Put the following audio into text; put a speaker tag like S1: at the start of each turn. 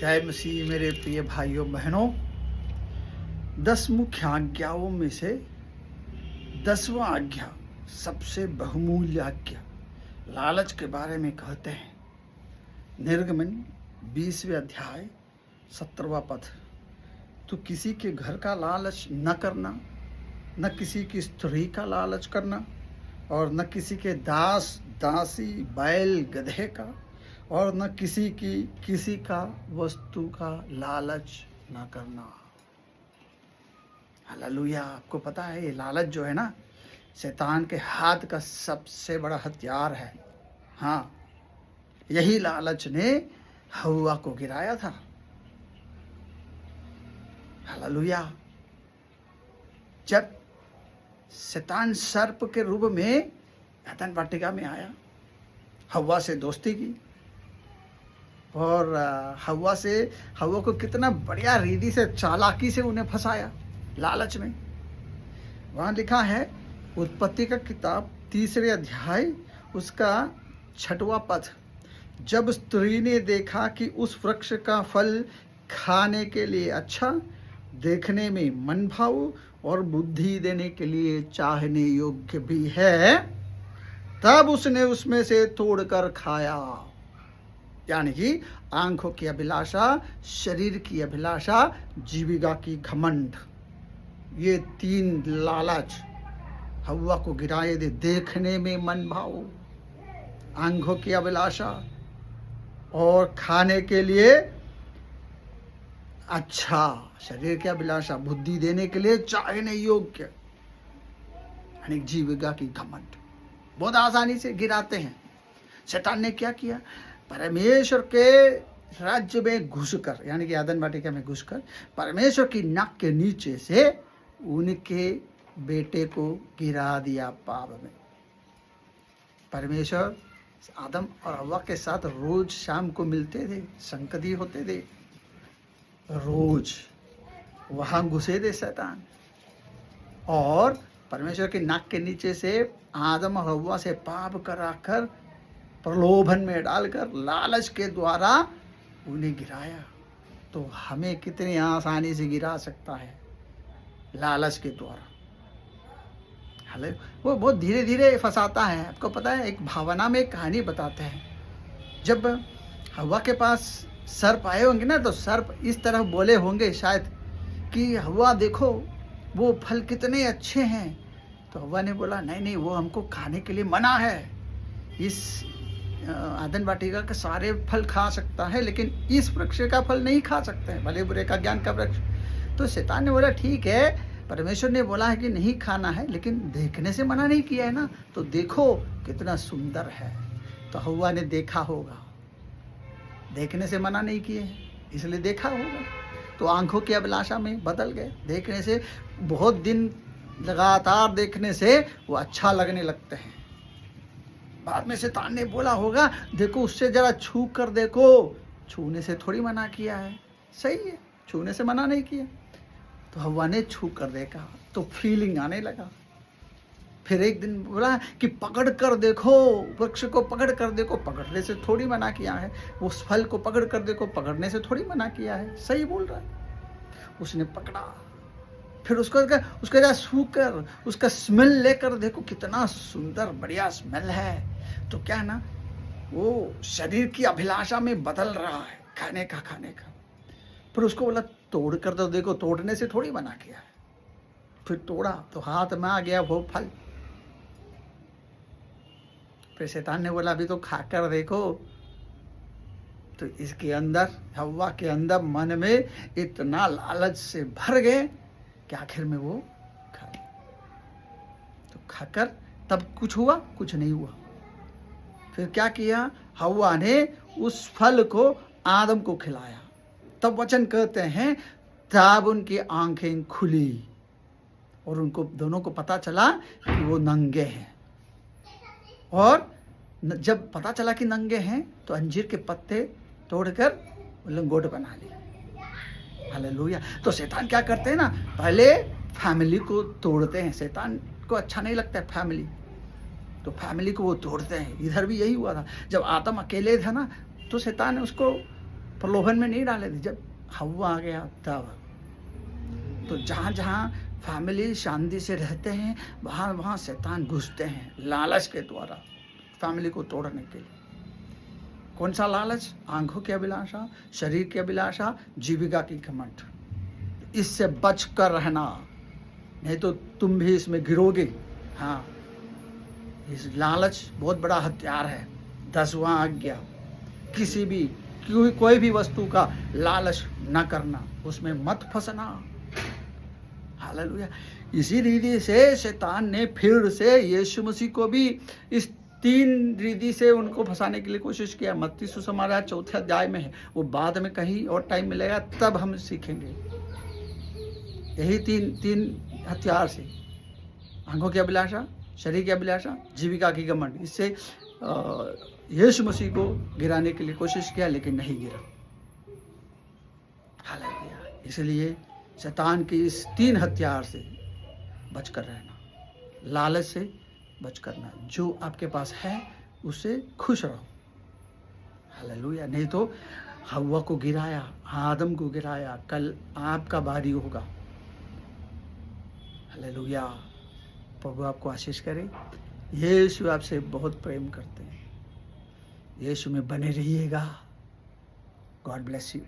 S1: जय मसीह मेरे प्रिय भाइयों बहनों। 10 मुख्य आज्ञाओं में से 10वां आज्ञा सबसे बहुमूल्य आज्ञा लालच के बारे में कहते हैं। निर्गमन 20वें अध्याय 17वां पद। तो किसी के घर का लालच न करना, न किसी की स्त्री का लालच करना, और न किसी के दास दासी बैल गधे का, और न किसी का वस्तु का लालच न करना। हालेलुया। आपको पता है ये लालच जो है ना, शैतान के हाथ का सबसे बड़ा हथियार है। हाँ, यही लालच ने हव्वा को गिराया था। हालेलुया। जब शैतान सर्प के रूप में एदन वाटिका में आया, हव्वा से दोस्ती की और हव्वा को कितना बढ़िया रीति से चालाकी से उन्हें फंसाया लालच में। वहाँ लिखा है उत्पत्ति का किताब 3 अध्याय उसका 6वां पद। जब स्त्री ने देखा कि उस वृक्ष का फल खाने के लिए अच्छा, देखने में मन भाऊ और बुद्धि देने के लिए चाहने योग्य भी है, तब उसने उसमें से तोड़कर खाया। यानी कि आंखों की अभिलाषा, शरीर की अभिलाषा, जीविका की घमंड, ये 3 लालच हव्वा को गिराए दे। देखने में मन भाव, आंखों की अभिलाषा और खाने के लिए अच्छा, शरीर की अभिलाषा, बुद्धि देने के लिए चाहने योग्य, यानी जीविका की घमंड। बहुत आसानी से गिराते हैं। शैतान ने क्या किया? परमेश्वर के राज्य में घुसकर, यानी कि एदन वाटिका में घुसकर परमेश्वर की नाक के नीचे से उनके बेटे को गिरा दिया पाप में। परमेश्वर आदम और हव्वा के साथ रोज शाम को मिलते थे, संगति होते थे, रोज वहां घुसे थे शैतान, और परमेश्वर की नाक के नीचे से आदम और हव्वा से पाप कराकर प्रलोभन में डालकर लालच के द्वारा उन्हें गिराया। तो हमें कितनी आसानी से गिरा सकता है लालच के द्वारा। हाले वो बहुत धीरे धीरे फंसाता है। आपको पता है, एक भावना में एक कहानी बताते हैं। जब हव्वा के पास सर्प आए होंगे ना, तो सर्प इस तरह बोले होंगे शायद कि हव्वा देखो वो फल कितने अच्छे हैं। तो हव्वा ने बोला नहीं नहीं, वो हमको खाने के लिए मना है। इस एदन वाटिका के सारे फल खा सकता है, लेकिन इस वृक्ष का फल नहीं खा सकते हैं, भले बुरे का ज्ञान का वृक्ष। तो शैतान ने बोला ठीक है, परमेश्वर ने बोला है कि नहीं खाना है, लेकिन देखने से मना नहीं किया है ना, तो देखो कितना सुंदर है। तो हव्वा ने देखा होगा, देखने से मना नहीं किए, इसलिए देखा होगा। तो आंखों की अभिलाषा में बदल गए। देखने से, बहुत दिन लगातार देखने से वो अच्छा लगने लगते हैं। बाद में शैतान ने बोला होगा देखो उससे जरा छू कर देखो। छूने से थोड़ी मना किया है, सही है, छूने से मना नहीं किया। तो हव्वा ने छू कर देखा तो फीलिंग आने लगा। फिर एक दिन बोला कि पकड़ कर देखो, वृक्ष को पकड़ कर देखो। पकड़ने से थोड़ी मना किया है, उस फल को पकड़ कर देखो, पकड़ने से थोड़ी मना किया है, सही बोल रहा है। उसने पकड़ा, फिर उसको जरा छू कर उसका स्मेल लेकर देखो, कितना सुंदर बढ़िया स्मेल है। तो क्या है ना, वो शरीर की अभिलाषा में बदल रहा है, खाने का। फिर उसको बोला तोड़ कर तो देखो, तोड़ने से थोड़ी मना किया है। फिर तोड़ा तो हाथ में आ गया वो फल। फिर शैतान ने बोला अभी तो खाकर देखो। तो इसके अंदर, हव्वा के अंदर मन में इतना लालच से भर गए कि आखिर में वो खा गए। तो खाकर तब कुछ हुआ? कुछ नहीं हुआ। फिर क्या किया? हव्वा ने उस फल को आदम को खिलाया। तब वचन कहते हैं तब उनकी आंखें खुली और उनको दोनों को पता चला कि वो नंगे हैं। और जब पता चला कि नंगे हैं तो अंजीर के पत्ते तोड़कर लंगोट बना लिए। हालेलुया। तो शैतान क्या करते हैं ना, पहले फैमिली को तोड़ते हैं। शैतान को अच्छा नहीं लगता है फैमिली, तो फैमिली को वो तोड़ते हैं। इधर भी यही हुआ था। जब आदम अकेले था ना, तो शैतान ने उसको प्रलोभन में नहीं डाले थे। जब हव्वा आ गया तब। तो जहाँ जहाँ फैमिली शांति से रहते हैं, वहाँ वहाँ शैतान घुसते हैं लालच के द्वारा फैमिली को तोड़ने के लिए। कौन सा लालच? आंखों की अभिलाषा, शरीर की अभिलाषा, जीविका की घमंड। इससे बच कर रहना, नहीं तो तुम भी इसमें गिरोगे। हाँ, इस लालच बहुत बड़ा हथियार है। 10वां आज्ञा, किसी भी कोई भी वस्तु का लालच न करना, उसमें मत फंसना। हालेलुया। इसी रीति से शैतान ने फिर से यीशु मसीह को भी इस 3 रीति से उनको फंसाने के लिए कोशिश किया। मत्ती सुसमाचार 4 अध्याय में है, वो बाद में कहीं और टाइम मिलेगा तब हम सीखेंगे। यही तीन हथियार से, आंखों की अभिलाषा, शरीर की अभिलाषा, जीविका की घमंड, इससे यीशु मसीह को गिराने के लिए कोशिश किया, लेकिन नहीं गिरा। हालेलुया। इसलिए शैतान के इस 3 हथियार से बचकर रहना, लालच से बच करना, जो आपके पास है उससे खुश रहो। हालेलुया। नहीं तो हव्वा को गिराया, आदम को गिराया, कल आपका बारी होगा। हालेलुया। प्रभु आपको आशीष करे। यीशु आपसे बहुत प्रेम करते हैं। यीशु में बने रहिएगा। God bless you.